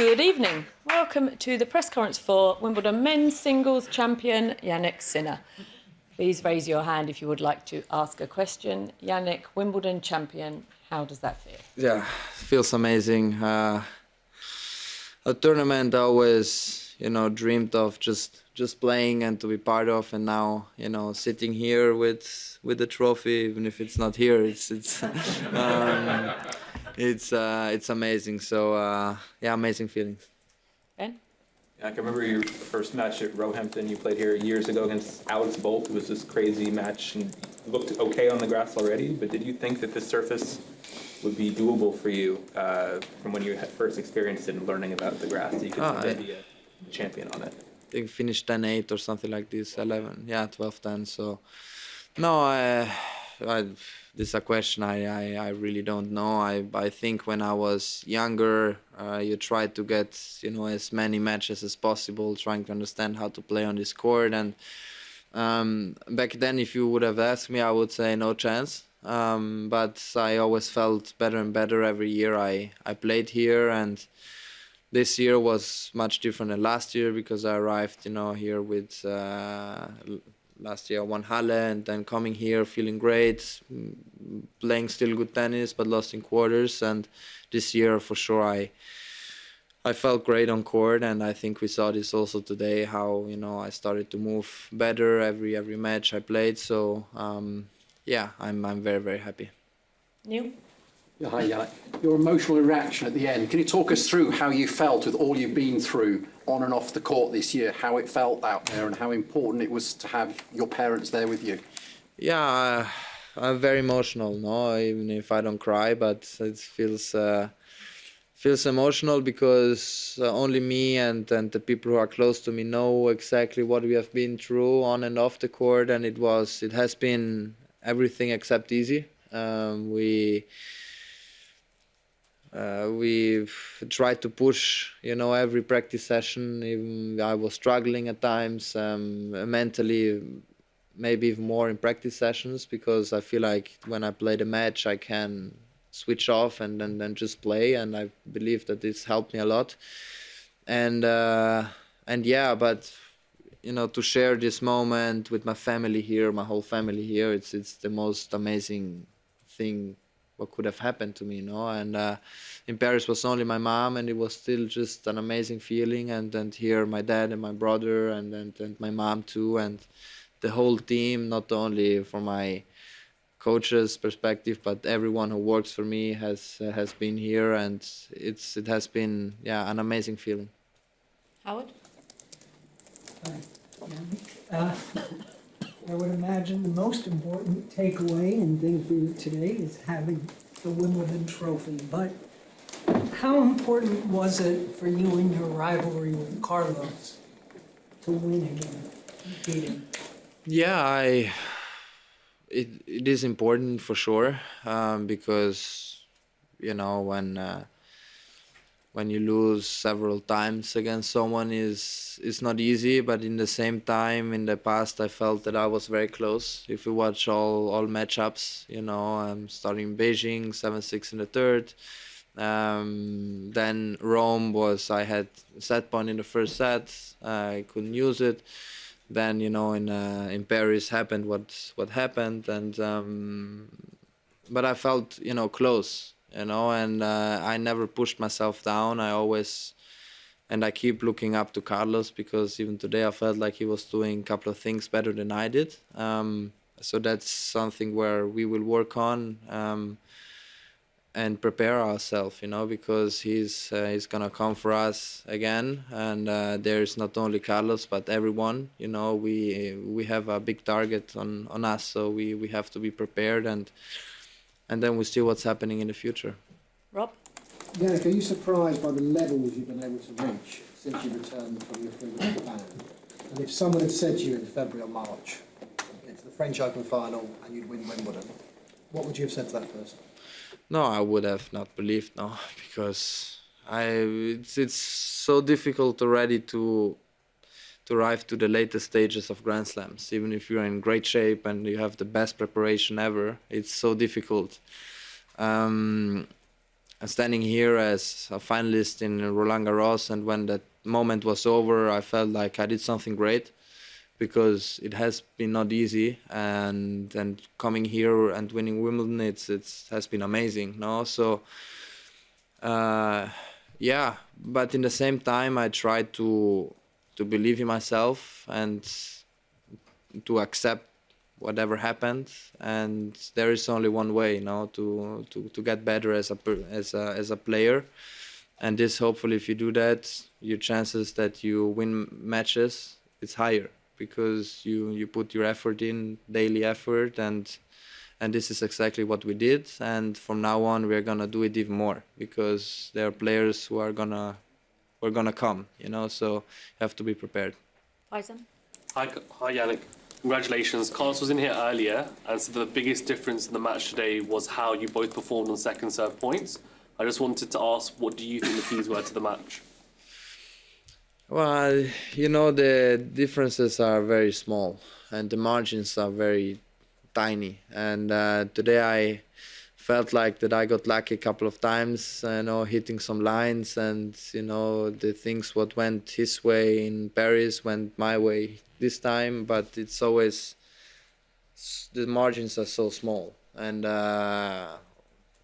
Good evening. Welcome to the press conference for Wimbledon men's singles champion Jannik Sinner. Please raise your hand if you would like to ask a question. Jannik, Wimbledon champion, how does that feel? Yeah, feels amazing. A tournament I always, dreamed of just playing and to be part of, and now, sitting here with the trophy, even if it's not here, it's amazing. So yeah, amazing feelings. Ben? I can remember your first match at Roehampton. You played here years ago against Alex Bolt. It was this crazy match and looked okay on the grass already, but did you think that this surface would be doable for you from when you had first experienced it and learning about the grass? That you could be a champion on it? I think finished 10-8 or something like this, 11, yeah, 12-10. So no, this is a question I really don't know. I think when I was younger, you try to get as many matches as possible, trying to understand how to play on this court. And back then, if you would have asked me, I would say no chance. But I always felt better and better every year I played here, and this year was much different than last year because I arrived here with last year I won Halle, and then coming here feeling great, playing still good tennis but lost in quarters. And this year for sure I felt great on court, and I think we saw this also today, how I started to move better every match I played. So yeah, I'm very, very happy. Neil? Yeah, hi, Jannik. Your emotional reaction at the end, can you talk us through how you felt with all you've been through on and off the court this year, how it felt out there and how important it was to have your parents there with you? Yeah, I'm very emotional, no, even if I don't cry, but it feels emotional because only me and the people who are close to me know exactly what we have been through on and off the court, and it has been everything except easy. We've tried to push, every practice session. Even I was struggling at times, mentally, maybe even more in practice sessions, because I feel like when I play the match, I can switch off and then just play, and I believe that this helped me a lot. And yeah, but to share this moment with my family here, my whole family here, it's the most amazing thing what could have happened to me, and in Paris was only my mom, and it was still just an amazing feeling, and here my dad and my brother and my mom too, and the whole team, not only from my coach's perspective, but everyone who works for me has been here, and it has been, yeah, an amazing feeling. Howard? I would imagine the most important takeaway and thing for you today is having the Wimbledon trophy. But how important was it for you in your rivalry with Carlos to win again, beat him? Yeah, it is important for sure, because when you lose several times against someone is not easy, but in the same time, in the past, I felt that I was very close. If you watch all matchups, I'm starting Beijing 7-6 in the third. Then Rome I had set point in the first set. I couldn't use it. Then in Paris happened what happened, and but I felt close. And I never pushed myself down. I keep looking up to Carlos, because even today I felt like he was doing a couple of things better than I did. So that's something where we will work on and prepare ourselves, because he's gonna come for us again. And there's not only Carlos but everyone. We have a big target on us, so we have to be prepared, and then we see what's happening in the future. Rob? Jannik, are you surprised by the levels you've been able to reach since you returned from your freelance ban? And if someone had said to you in February or March, it's the French Open final and you'd win Wimbledon, what would you have said to that person? No, I would have not believed, no, because it's so difficult already to arrive to the latest stages of Grand Slams. Even if you're in great shape and you have the best preparation ever, it's so difficult. standing here as a finalist in Roland Garros, and when that moment was over, I felt like I did something great, because it has been not easy, and coming here and winning Wimbledon, it's has been amazing. No, so yeah, but in the same time, I try to believe in myself and to accept whatever happened, and there is only one way, you know, to get better as a player, and this, hopefully, if you do that, your chances that you win matches, it's higher, because you put your effort in, daily effort, and this is exactly what we did, and from now on we're gonna do it even more, because there are players who are gonna come, you know, so you have to be prepared. Faisal? Hi, Jannik. Congratulations. Carlos was in here earlier and said the biggest difference in the match today was how you both performed on second serve points. I just wanted to ask, what do you think the keys were to the match? Well, you know, the differences are very small and the margins are very tiny. And today I felt like that I got lucky a couple of times, you know, hitting some lines, and, you know, the things what went his way in Paris went my way this time, but it's always, the margins are so small. And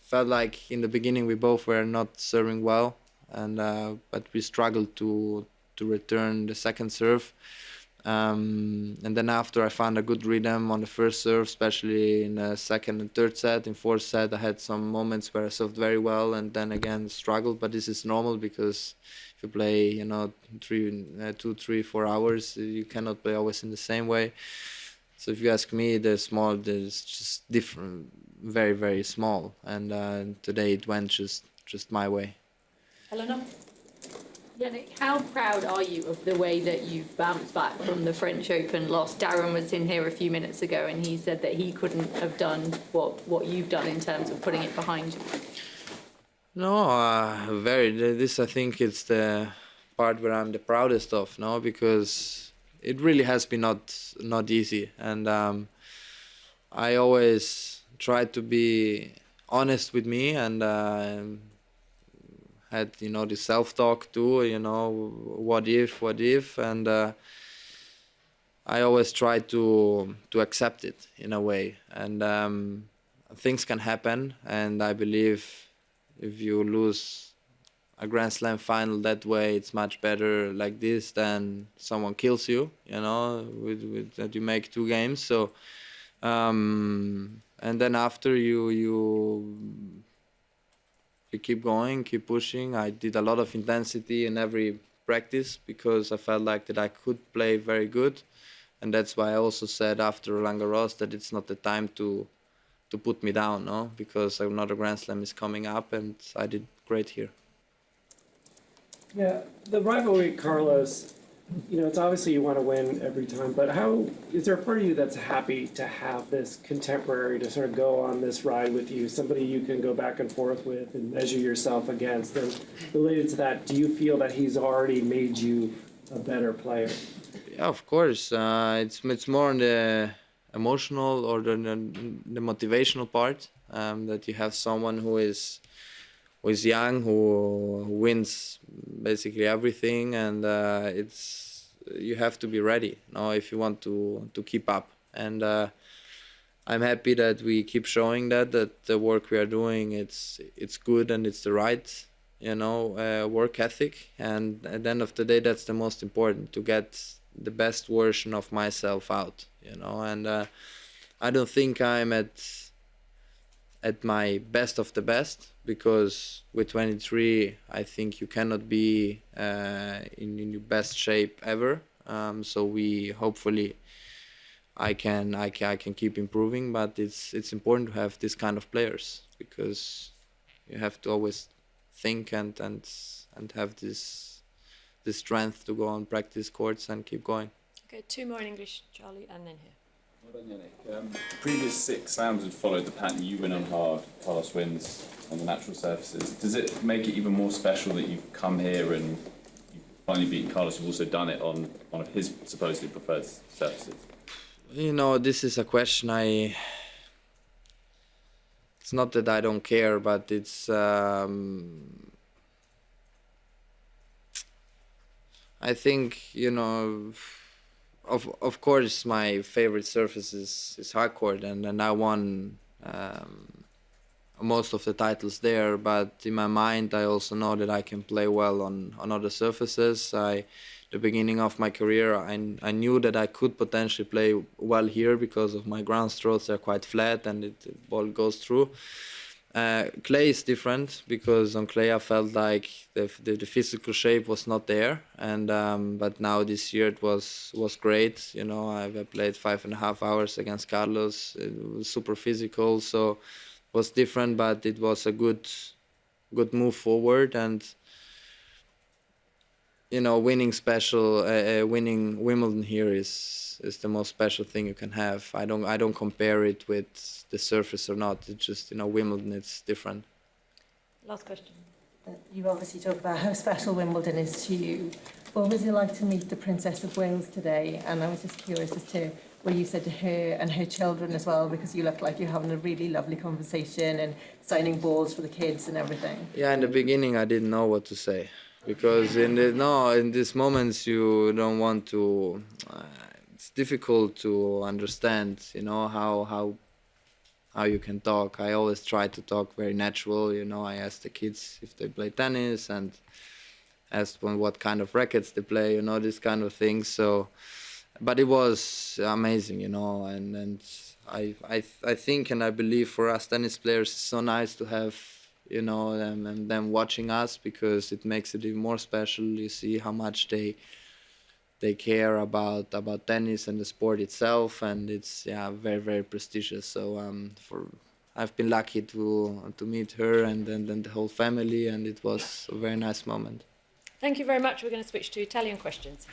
felt like in the beginning we both were not serving well, and but we struggled to return the second serve, and then after I found a good rhythm on the first serve, especially in the second and third set. In fourth set I had some moments where I served very well, and then again struggled, but this is normal, because if you play, you know, 2, 3, 4 hours, you cannot play always in the same way. So if you ask me, there's just different, very, very small, and today it went just my way. Helena? Jannik, how proud are you of the way that you've bounced back from the French Open loss? Darren was in here a few minutes ago and he said that he couldn't have done what you've done in terms of putting it behind you. No, this, I think, it's the part where I'm the proudest of, no, because it really has been not easy, and I always try to be honest with me, and had, you know, the self-talk too, you know, what if, and I always try to accept it in a way, and things can happen, and I believe if you lose a Grand Slam final that way, it's much better like this than someone kills you, you know, with that you make 2 games. So and then after you keep going, keep pushing. I did a lot of intensity in every practice because I felt like that I could play very good, and that's why I also said after Roland Garros that it's not the time to put me down, no, because another Grand Slam is coming up, and I did great here. Yeah, the rivalry, Carlos, you know, it's obviously you want to win every time, but how is there a part of you that's happy to have this contemporary to sort of go on this ride with you, somebody you can go back and forth with and measure yourself against? And related to that, do you feel that he's already made you a better player? Yeah, of course. It's more on the emotional or the motivational part, that you have someone who is young, who wins basically everything, and you have to be ready, you know, if you want to keep up. And I'm happy that we keep showing that the work we are doing, it's good and it's the right, you know, work ethic. And at the end of the day, that's the most important, to get the best version of myself out, you know. And I don't think I'm at my best of the best, because with 23 I think you cannot be in your best shape ever. So hopefully I can keep improving, but it's important to have this kind of players, because you have to always think and have this strength to go on practice courts and keep going. Okay, 2 more in English, Charlie, and then here. Well done, Jannik. Previous 6 slams had followed the pattern. You win on hard, Carlos wins on the natural surfaces. Does it make it even more special that you've come here and you've finally beaten Carlos? You've also done it on one of his supposedly preferred surfaces. You know, this is a question it's it's not that I don't care, but it's I think, you know, of course my favorite surface is hard court, and I won most of the titles there, but in my mind I also know that I can play well on other surfaces. The beginning of my career, I knew that I could potentially play well here because of my ground strokes are quite flat and the ball goes through. Clay is different because on clay I felt like the physical shape was not there, and but now this year it was great. You know, I played 5.5 hours against Carlos. It was super physical, so it was different, but it was a good move forward. And you know, winning Wimbledon here is the most special thing you can have. I don't compare it with the surface or not. It's just, you know, Wimbledon, it's different. Last question. You obviously talk about how special Wimbledon is to you. What was it like to meet the Princess of Wales today? And I was just curious as to what you said to her and her children as well, because you look like you're having a really lovely conversation and signing balls for the kids and everything. Yeah, in the beginning I didn't know what to say, because in these moments you don't want to. It's difficult to understand, you know, how you can talk. I always try to talk very natural, you know. I ask the kids if they play tennis and ask them what kind of rackets they play, you know, this kind of things. So, but it was amazing, you know, and I think and I believe for us tennis players it's so nice to have, you know, them watching us, because it makes it even more special. You see how much they care about tennis and the sport itself, and it's very, very prestigious. So I've been lucky to meet her and then the whole family, and it was a very nice moment. Thank you very much. We're going to switch to Italian questions.